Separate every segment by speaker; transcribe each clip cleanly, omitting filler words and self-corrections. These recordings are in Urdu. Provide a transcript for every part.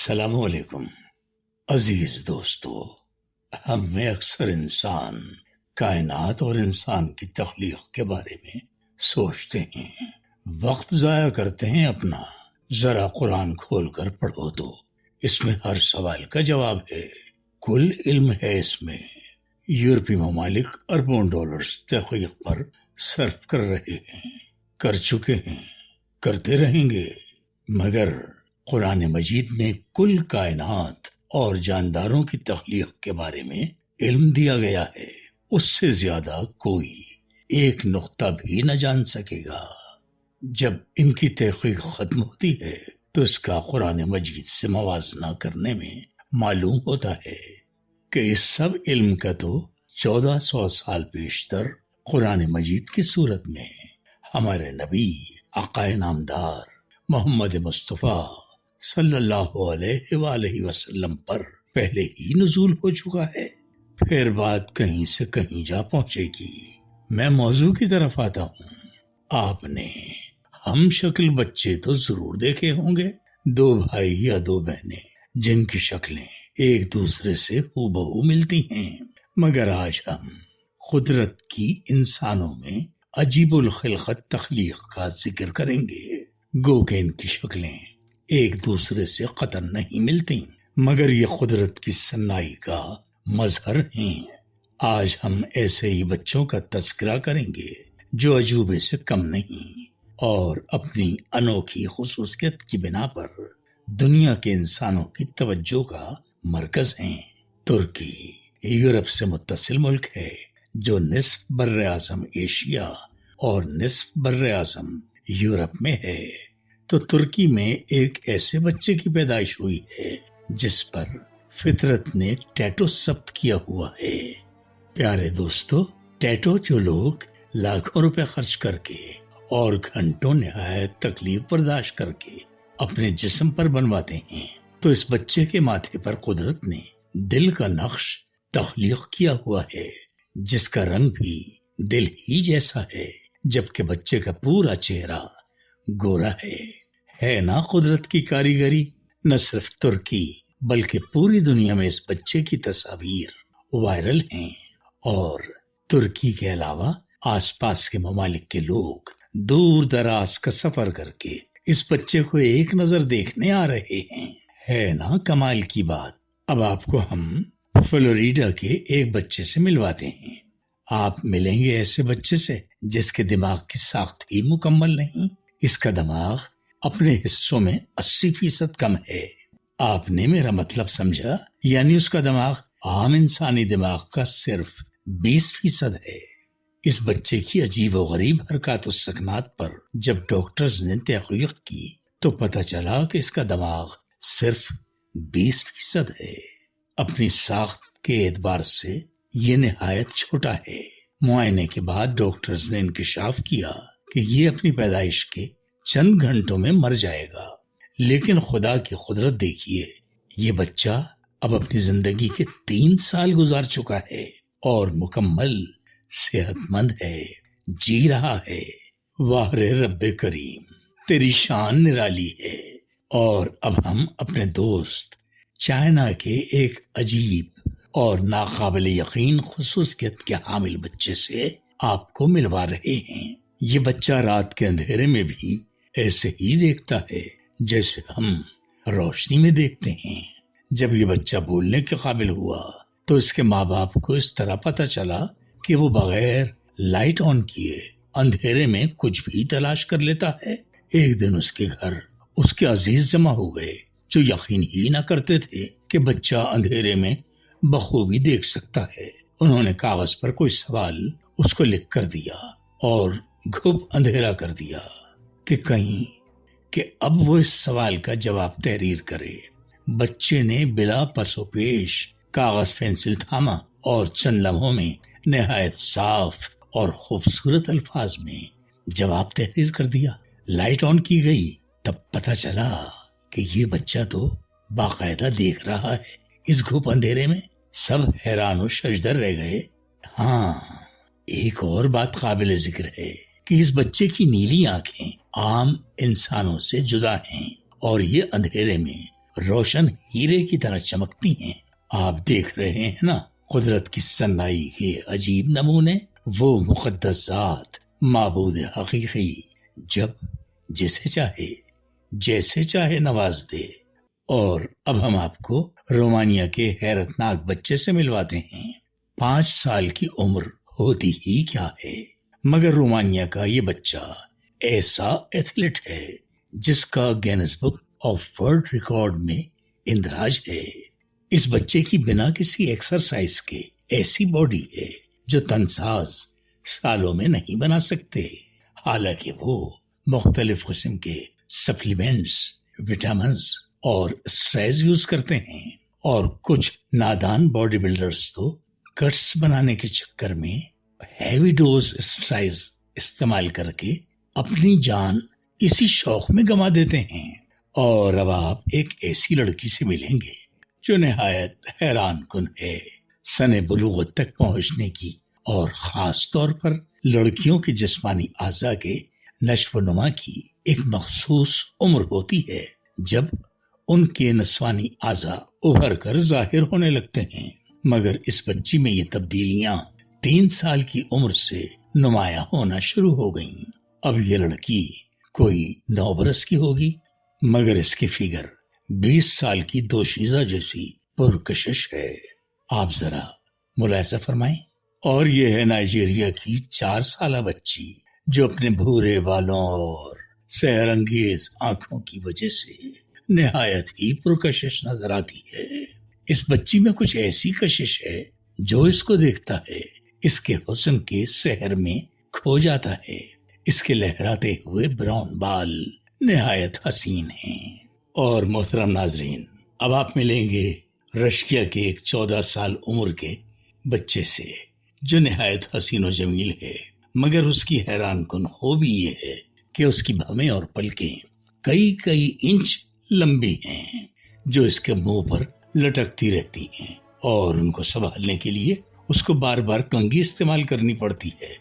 Speaker 1: السلام علیکم عزیز دوستو، ہم میں اکثر انسان کائنات اور انسان کی تخلیق کے بارے میں سوچتے ہیں، وقت ضائع کرتے ہیں اپنا۔ ذرا قرآن کھول کر پڑھو تو اس میں ہر سوال کا جواب ہے، کل علم ہے اس میں۔ یورپی ممالک اربوں ڈالرز تحقیق پر صرف کر رہے ہیں، کر چکے ہیں، کرتے رہیں گے، مگر قرآن مجید میں کل کائنات اور جانداروں کی تخلیق کے بارے میں علم دیا گیا ہے، اس سے زیادہ کوئی ایک نقطہ بھی نہ جان سکے گا۔ جب ان کی تحقیق ختم ہوتی ہے تو اس کا قرآن مجید سے موازنہ کرنے میں معلوم ہوتا ہے کہ اس سب علم کا تو 1400 سال پیشتر قرآن مجید کی صورت میں ہمارے نبی آقا نامدار محمد مصطفیٰ صلی اللہ علیہ وآلہ وسلم پر پہلے ہی نزول ہو چکا ہے، پھر بات کہیں سے کہیں جا پہنچے گی۔ میں موضوع کی طرف آتا ہوں۔ آپ نے ہم شکل بچے تو ضرور دیکھے ہوں گے، 2 بھائی یا 2 بہنیں جن کی شکلیں ایک دوسرے سے ہو بہو ملتی ہیں، مگر آج ہم قدرت کی انسانوں میں عجیب الخلقت تخلیق کا ذکر کریں گے۔ گو کہ ان کی شکلیں ایک دوسرے سے قطعاً نہیں ملتی، مگر یہ قدرت کی صناعی کا مظہر ہیں۔ آج ہم ایسے ہی بچوں کا تذکرہ کریں گے جو عجوبے سے کم نہیں اور اپنی انوکھی خصوصیت کی بنا پر دنیا کے انسانوں کی توجہ کا مرکز ہیں۔ ترکی یورپ سے متصل ملک ہے جو نصف بر اعظم ایشیا اور نصف بر اعظم یورپ میں ہے۔ تو ترکی میں ایک ایسے بچے کی پیدائش ہوئی ہے جس پر فطرت نے ٹیٹو ثبت کیا ہوا ہے۔ پیارے دوستو، ٹیٹو جو لوگ لاکھوں روپے خرچ کر کے اور گھنٹوں نہایت تکلیف برداشت کر کے اپنے جسم پر بنواتے ہیں، تو اس بچے کے ماتھے پر قدرت نے دل کا نقش تخلیق کیا ہوا ہے، جس کا رنگ بھی دل ہی جیسا ہے، جبکہ بچے کا پورا چہرہ گورا ہے نا قدرت کی کاریگری۔ نہ صرف ترکی بلکہ پوری دنیا میں اس بچے کی تصاویر وائرل ہیں، اور ترکی کے علاوہ آس پاس کے ممالک کے لوگ دور دراز کا سفر کر کے اس بچے کو ایک نظر دیکھنے آ رہے ہیں۔ ہے نا کمال کی بات۔ اب آپ کو ہم فلوریڈا کے ایک بچے سے ملواتے ہیں۔ آپ ملیں گے ایسے بچے سے جس کے دماغ کی ساخت ہی مکمل نہیں، اس کا دماغ اپنے حصوں میں 80% کم ہے۔ آپ نے میرا مطلب سمجھا؟ یعنی اس کا دماغ عام انسانی دماغ کا صرف 20% ہے۔ اس بچے کی عجیب و غریب حرکات و سکنات پر جب ڈاکٹرز نے تحقیق کی تو پتہ چلا کہ اس کا دماغ صرف 20% ہے۔ اپنی ساخت کے اعتبار سے یہ نہایت چھوٹا ہے۔ معائنے کے بعد ڈاکٹرز نے انکشاف کیا کہ یہ اپنی پیدائش کے چند گھنٹوں میں مر جائے گا، لیکن خدا کی قدرت دیکھیے، یہ بچہ اب اپنی زندگی کے 3 سال گزار چکا ہے اور مکمل صحت مند ہے، جی رہا ہے۔ واہ رے رب کریم، تیری شان نرالی ہے۔ اور اب ہم اپنے دوست چائنا کے ایک عجیب اور ناقابل یقین خصوصیت کے حامل بچے سے آپ کو ملوا رہے ہیں۔ یہ بچہ رات کے اندھیرے میں بھی ایسے ہی دیکھتا ہے جیسے ہم روشنی میں دیکھتے ہیں۔ جب یہ بچہ بولنے کے قابل ہوا تو اس کے ماں باپ کو اس طرح پتہ چلا کہ وہ بغیر لائٹ آن کیے اندھیرے میں کچھ بھی تلاش کر لیتا ہے۔ ایک دن اس کے گھر اس کے عزیز جمع ہو گئے جو یقین ہی نہ کرتے تھے کہ بچہ اندھیرے میں بخوبی دیکھ سکتا ہے۔ انہوں نے کاغذ پر کوئی سوال اس کو لکھ کر دیا اور گھپ اندھیرا کر دیا کہ کہیں کہ اب وہ اس سوال کا جواب تحریر کرے۔ بچے نے بلا پس و پیش کاغذ پینسل تھاما اور چند لمحوں میں نہایت صاف اور خوبصورت الفاظ میں جواب تحریر کر دیا۔ لائٹ آن کی گئی، تب پتہ چلا کہ یہ بچہ تو باقاعدہ دیکھ رہا ہے اس گھپ اندھیرے میں۔ سب حیران و ششدر رہ گئے۔ ہاں، ایک اور بات قابل ذکر ہے کہ اس بچے کی نیلی آنکھیں عام انسانوں سے جدا ہیں اور یہ اندھیرے میں روشن ہیرے کی طرح چمکتی ہیں۔ آپ دیکھ رہے ہیں نا قدرت کی صنائی کے عجیب نمونے، وہ مقدس ذات معبود حقیقی جب جسے چاہے جیسے چاہے نواز دے۔ اور اب ہم آپ کو رومانیہ کے حیرت ناک بچے سے ملواتے ہیں۔ 5 سال کی عمر ہوتی ہی کیا ہے، مگر رومانیہ کا یہ بچہ ایسا ایتھلیٹ ہے جس کا grains book of world record میں اندراج ہے۔ اس بچے کی بنا کسی ایکسرسائز کے ایسی باڈی ہے جو تنساز سالوں میں نہیں بنا سکتے، حالانکہ وہ مختلف قسم کے سپلیمنٹس، وٹامنس اور اسٹرائز یوز کرتے ہیں، اور کچھ نادان باڈی بلڈرز تو کٹس بنانے کے چکر میں ہیوی ڈوز اسٹرائز استعمال کر کے اپنی جان اسی شوق میں گنوا دیتے ہیں۔ اور اب آپ ایک ایسی لڑکی سے ملیں گے جو نہایت حیران کن ہے۔ سن بلوغت تک پہنچنے کی اور خاص طور پر لڑکیوں کے جسمانی اعضاء کے نشو و نما کی ایک مخصوص عمر ہوتی ہے جب ان کے نسوانی اعضاء ابھر کر ظاہر ہونے لگتے ہیں، مگر اس بچی میں یہ تبدیلیاں 3 سال کی عمر سے نمایاں ہونا شروع ہو گئیں۔ اب یہ لڑکی کوئی 9 برس کی ہوگی، مگر اس کی فگر 20 سال کی دوشیزہ جیسی پرکشش ہے۔ آپ ذرا ملاحظہ فرمائیں۔ اور یہ ہے نائجیریا کی 4 سالہ بچی جو اپنے بھورے بالوں اور سحر انگیز آنکھوں کی وجہ سے نہایت ہی پرکشش نظر آتی ہے۔ اس بچی میں کچھ ایسی کشش ہے جو اس کو دیکھتا ہے اس کے حسن کے سحر میں کھو جاتا ہے۔ اس کے لہراتے ہوئے براؤن بال نہایت حسین ہیں۔ اور محترم ناظرین، اب آپ ملیں گے رشیا کے ایک 14 سال عمر کے بچے سے جو نہایت حسین و جمیل ہے، مگر اس کی حیران کن خوبی یہ ہے کہ اس کی بھویں اور پلکیں کئی انچ لمبی ہیں جو اس کے منہ پر لٹکتی رہتی ہیں، اور ان کو سنبھالنے کے لیے اس کو بار بار کنگھی استعمال کرنی پڑتی ہے،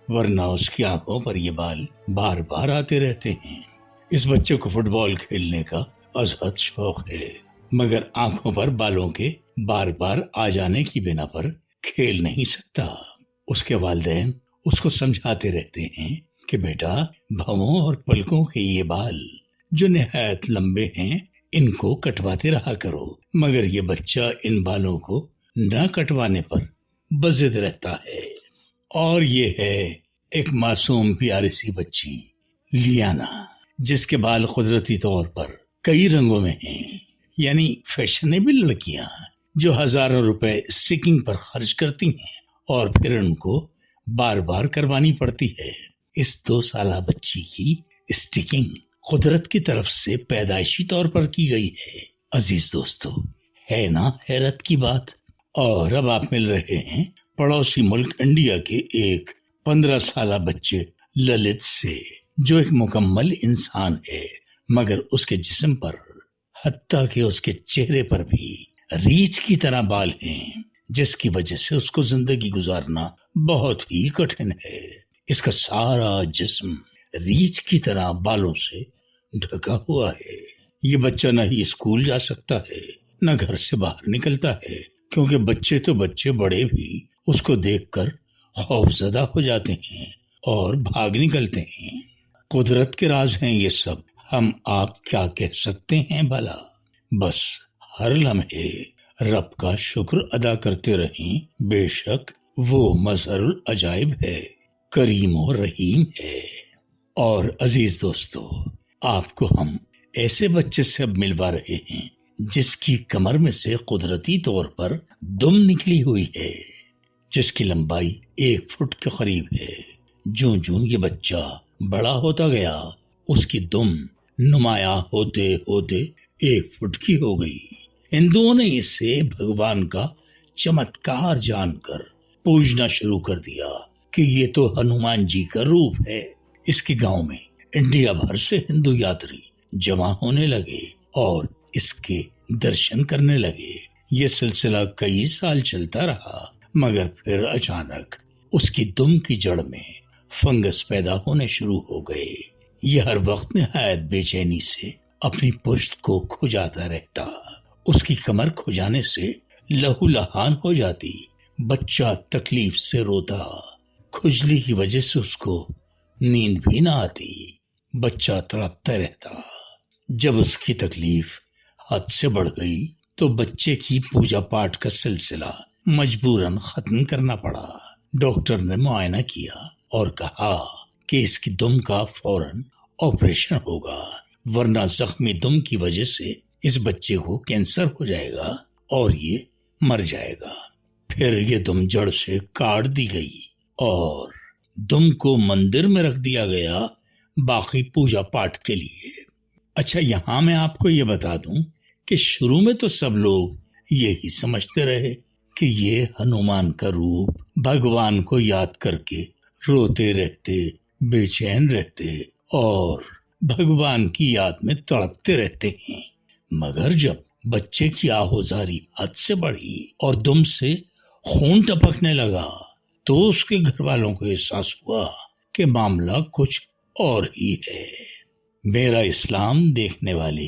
Speaker 1: ورنہ اس کی آنکھوں پر یہ بال بار بار آتے رہتے ہیں۔ اس بچے کو فٹ بال کھیلنے کا ازحد شوق ہے، مگر آنکھوں پر بالوں کے بار بار آ جانے کی بنا پر کھیل نہیں سکتا۔ اس کے والدین اس کو سمجھاتے رہتے ہیں کہ بیٹا، بھووں اور پلکوں کے یہ بال جو نہایت لمبے ہیں ان کو کٹواتے رہا کرو، مگر یہ بچہ ان بالوں کو نہ کٹوانے پر بضد رہتا ہے۔ اور یہ ہے ایک معصوم پیاری سی بچی لیانا، جس کے بال قدرتی طور پر کئی رنگوں میں ہیں، یعنی فیشنیبل لڑکیاں جو ہزاروں روپے اسٹیکنگ پر خرچ کرتی ہیں اور پھر ان کو بار بار کروانی پڑتی ہے۔ اس 2 سالہ بچی کی اسٹیکنگ قدرت کی طرف سے پیدائشی طور پر کی گئی ہے۔ عزیز دوستو، ہے نا حیرت کی بات؟ اور اب آپ مل رہے ہیں پڑوسی ملک انڈیا کے ایک 15 سالہ بچے للت سے، جو ایک مکمل انسان ہے، مگر اس کے جسم پر حتیٰ کہ اس کے چہرے پر بھی ریچھ کی طرح بال ہیں، جس کی وجہ سے اس کو زندگی گزارنا بہت ہی کٹھن ہے۔ اس کا سارا جسم ریچھ کی طرح بالوں سے ڈھکا ہوا ہے۔ یہ بچہ نہ ہی اسکول جا سکتا ہے، نہ گھر سے باہر نکلتا ہے، کیونکہ بچے تو بچے بڑے بھی اس کو دیکھ کر خوف زدہ ہو جاتے ہیں اور بھاگ نکلتے ہیں۔ قدرت کے راز ہیں یہ سب، ہم آپ کیا کہہ سکتے ہیں بھلا؟ بس ہر لمحے رب کا شکر ادا کرتے رہیں، بے شک وہ مظہر العجائب ہے، کریم و رحیم ہے۔ اور عزیز دوستو، آپ کو ہم ایسے بچے سے اب ملوا رہے ہیں جس کی کمر میں سے قدرتی طور پر دم نکلی ہوئی ہے، جس کی لمبائی 1 فٹ کے قریب ہے۔ جوں یہ بچہ بڑا ہوتا گیا، اس کی دم نمایاں ہوتے ہوتے 1 فٹ کی ہو گئی۔ ہندوؤں نے اسے بھگوان کا چمتکار جان کر پوجنا شروع کر دیا کہ یہ تو ہنومان جی کا روپ ہے۔ اس کے گاؤں میں انڈیا بھر سے ہندو یاتری جمع ہونے لگے اور اس کے درشن کرنے لگے۔ یہ سلسلہ کئی سال چلتا رہا، مگر پھر اچانک اس کی دم کی جڑ میں فنگس پیدا ہونے شروع ہو گئے۔ یہ ہر وقت نہایت بے چینی سے اپنی پشت کو کھجاتا رہتا. اس کی کمر کھجانے سے لہو لہان ہو جاتی. بچہ تکلیف سے روتا. کھجلی کی وجہ سے اس کو نیند بھی نہ آتی. بچہ تڑپتا رہتا. جب اس کی تکلیف حد سے بڑھ گئی تو بچے کی پوجا پاٹ کا سلسلہ مجبوراً ختم کرنا پڑا. ڈاکٹر نے معائنہ کیا اور کہا کہ اس کی دم کا فوراً آپریشن ہوگا، ورنہ زخمی دم کی وجہ سے اس بچے کو کینسر ہو جائے گا اور یہ مر جائے گا. پھر یہ دم جڑ سے کاٹ دی گئی اور دم کو مندر میں رکھ دیا گیا باقی پوجا پاٹ کے لیے. اچھا، یہاں میں آپ کو یہ بتا دوں کہ شروع میں تو سب لوگ یہی سمجھتے رہے کہ یہ ہنومان کا روپ بھگوان کو یاد کر کے روتے رہتے، بے چین رہتے اور بھگوان کی یاد میں تڑپتے رہتے ہیں. مگر جب بچے کی آہوزاری حد سے بڑھی اور دم سے خون ٹپکنے لگا تو اس کے گھر والوں کو احساس ہوا کہ معاملہ کچھ اور ہی ہے. میرا اسلام دیکھنے والے